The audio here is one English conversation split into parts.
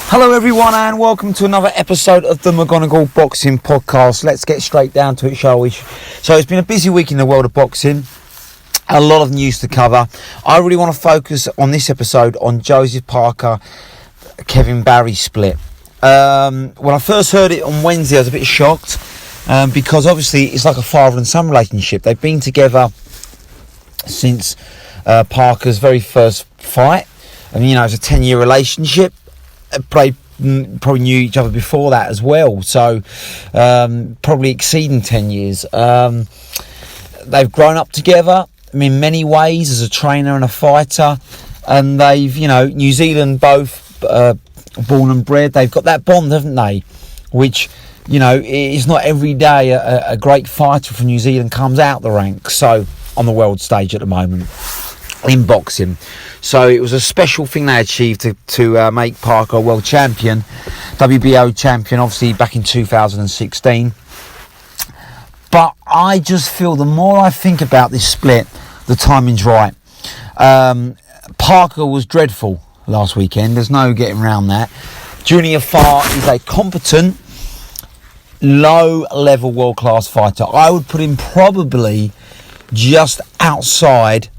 Hello everyone and welcome to another episode of the McGonigal Boxing Podcast. Let's get straight down to it, shall we? So it's been a busy week in the world of boxing. A lot of news to cover. I really want to focus on this episode on Joseph Parker, Kevin Barry split. When I first heard it on Wednesday, I was a bit shocked because obviously it's like a father and son relationship. They've been together since Parker's very first fight. And, you know, it's a 10-year relationship. Probably knew each other before that as well. So, probably exceeding 10 years. They've grown up together in many ways as a trainer and a fighter. And they've, you know, New Zealand both born and bred. They've got that bond, haven't they? Which, you know, it's not every day a great fighter from New Zealand comes out the ranks. So, on the world stage at the moment in boxing. So it was a special thing they achieved to make Parker a world champion, WBO champion, obviously back in 2016. But I just feel the more I think about this split, the timing's right. Parker was dreadful last weekend. There's no getting around that. Junior Fa is a competent, low-level, world-class fighter. I would put him probably just outside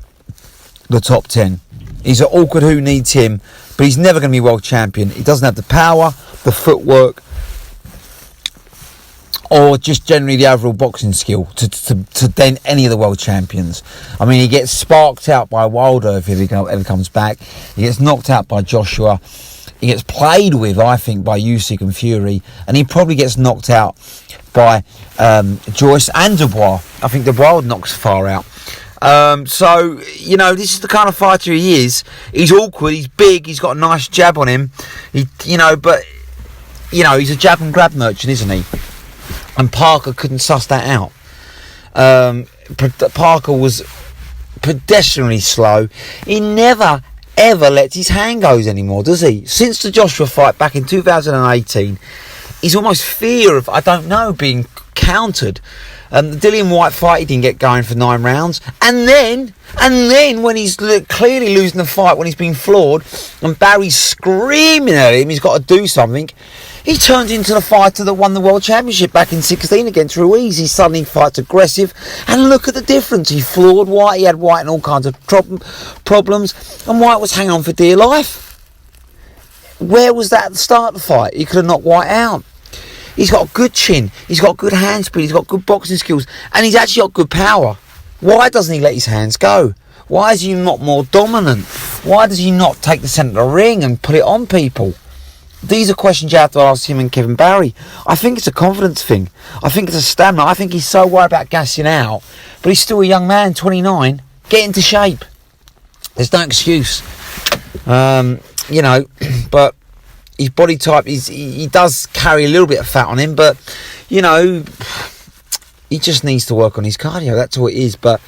the top 10. He's an awkward who needs him, but he's never going to be world champion. He doesn't have the power, the footwork, or just generally the overall boxing skill to dent any of the world champions. I mean, he gets sparked out by Wilder if he ever comes back. He gets knocked out by Joshua. He gets played with, I think, by Usyk and Fury, and he probably gets knocked out by Joyce and Dubois. I think Dubois knocks far out. So, you know, this is the kind of fighter he is. He's awkward, he's big, he's got a nice jab on him. He's a jab and grab merchant, isn't he? And Parker couldn't suss that out. Parker was pedestrianly slow. He never, ever lets his hand go anymore, does he? Since the Joshua fight back in 2018, he's almost fear of, being countered. The Dillian Whyte fight, he didn't get going for 9 rounds. And then when he's clearly losing the fight, when he's been floored, and Barry's screaming at him, he's got to do something, he turns into the fighter that won the World Championship back in 16 against Ruiz. He suddenly fights aggressive. And look at the difference. He floored Whyte. He had Whyte in all kinds of problems. And Whyte was hanging on for dear life. Where was that at the start of the fight? He could have knocked Whyte out. He's got a good chin, he's got good hand speed, he's got good boxing skills, and he's actually got good power. Why doesn't he let his hands go? Why is he not more dominant? Why does he not take the centre of the ring and put it on people? These are questions you have to ask him and Kevin Barry. I think it's a confidence thing. I think it's a stamina. I think he's so worried about gassing out, but he's still a young man, 29. Get into shape. There's no excuse. But his body type, he does carry a little bit of fat on him, but, you know, he just needs to work on his cardio. That's all it is. But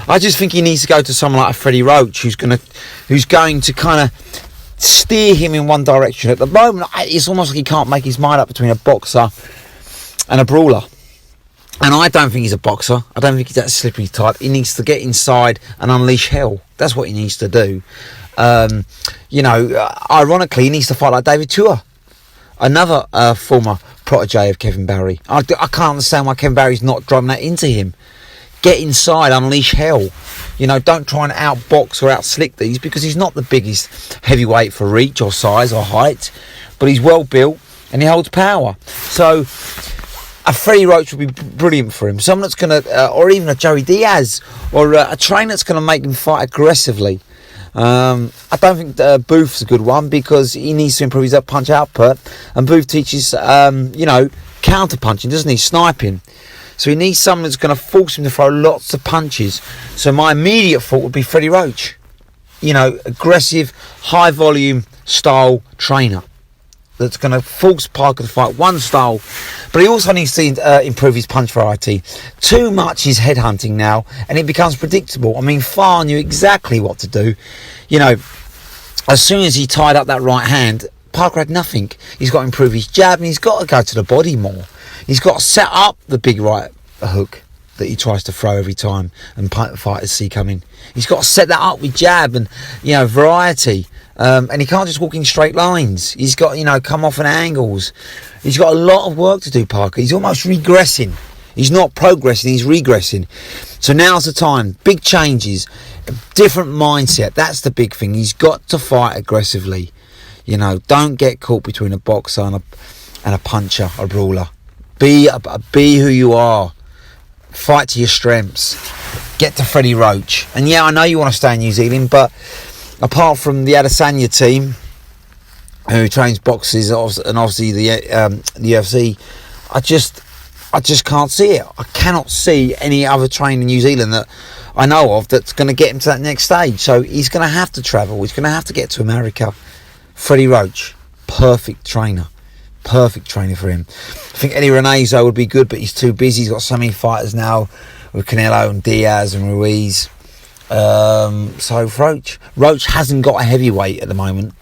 I just think he needs to go to someone like a Freddie Roach, who's going to kind of steer him in one direction. At the moment, it's almost like he can't make his mind up between a boxer and a brawler. And I don't think he's a boxer. I don't think he's that slippery type. He needs to get inside and unleash hell. That's what he needs to do. Ironically, he needs to fight like David Tua, another former protege of Kevin Barry. I can't understand why Kevin Barry's not driving that into him. Get inside, unleash hell. You know, don't try and outbox or outslick these, because he's not the biggest heavyweight for reach or size or height, but he's well built and he holds power. So a Freddie Roach would be brilliant for him. Someone that's going to, or even a Joey Diaz, or a trainer that's going to make him fight aggressively. I don't think Booth's a good one, because he needs to improve his punch output, and Booth teaches, counter punching, doesn't he? Sniping. So he needs someone that's going to force him to throw lots of punches. So my immediate thought would be Freddie Roach. You know, aggressive, high volume style trainer that's going to force Parker to fight one style. But he also needs to improve his punch variety. Too much is headhunting now, and it becomes predictable. I mean, Farr knew exactly what to do. You know, as soon as he tied up that right hand, Parker had nothing. He's got to improve his jab, and he's got to go to the body more. He's got to set up the big right hook that he tries to throw every time and fighters see coming. He's got to set that up with jab and, you know, variety. And he can't just walk in straight lines. He's got, come off at angles. He's got a lot of work to do, Parker. He's almost regressing. He's not progressing, he's regressing. So now's the time. Big changes. A different mindset. That's the big thing. He's got to fight aggressively. Don't get caught between a boxer and a puncher, a brawler. Be who you are. Fight to your strengths. Get to Freddie Roach. And yeah, I know you want to stay in New Zealand, but apart from the Adesanya team, who trains boxers and obviously the UFC, I just can't see it. I cannot see any other trainer in New Zealand that I know of that's going to get him to that next stage. So he's going to have to travel. He's going to have to get to America. Freddie Roach, perfect trainer for him. I think Eddie Renezo would be good, but he's too busy. He's got so many fighters now with Canelo and Diaz and Ruiz. So Roach hasn't got a heavyweight at the moment,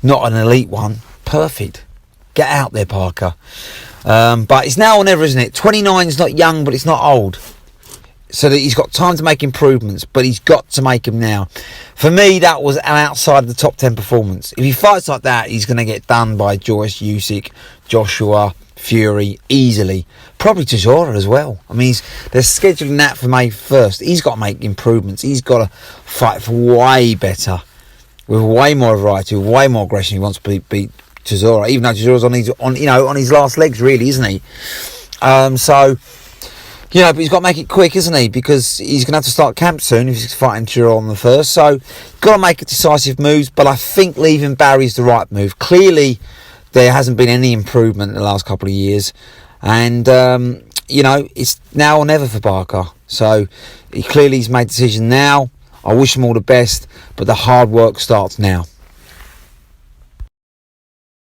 not an elite one. Perfect. Get out there, Parker. But it's now or never, isn't it? 29 is not young, but it's not old. So that he's got time to make improvements, but he's got to make them now. For me, that was an outside of the top 10 performance. If he fights like that, he's going to get done by Joyce, Usyk, Joshua, Fury, easily. Probably Chisora as well. I mean, they're scheduling that for May 1st. He's got to make improvements. He's got to fight for way better, with way more variety, with way more aggression. He wants to beat Chisora, even though Chisora's on his last legs, really, isn't he? But he's got to make it quick, isn't he? Because he's going to have to start camp soon if he's fighting Chisora on the 1st. So, got to make decisive moves, but I think leaving Barry's the right move. Clearly, there hasn't been any improvement in the last couple of years. And, it's now or never for Parker. So, he's made a decision now. I wish him all the best, but the hard work starts now.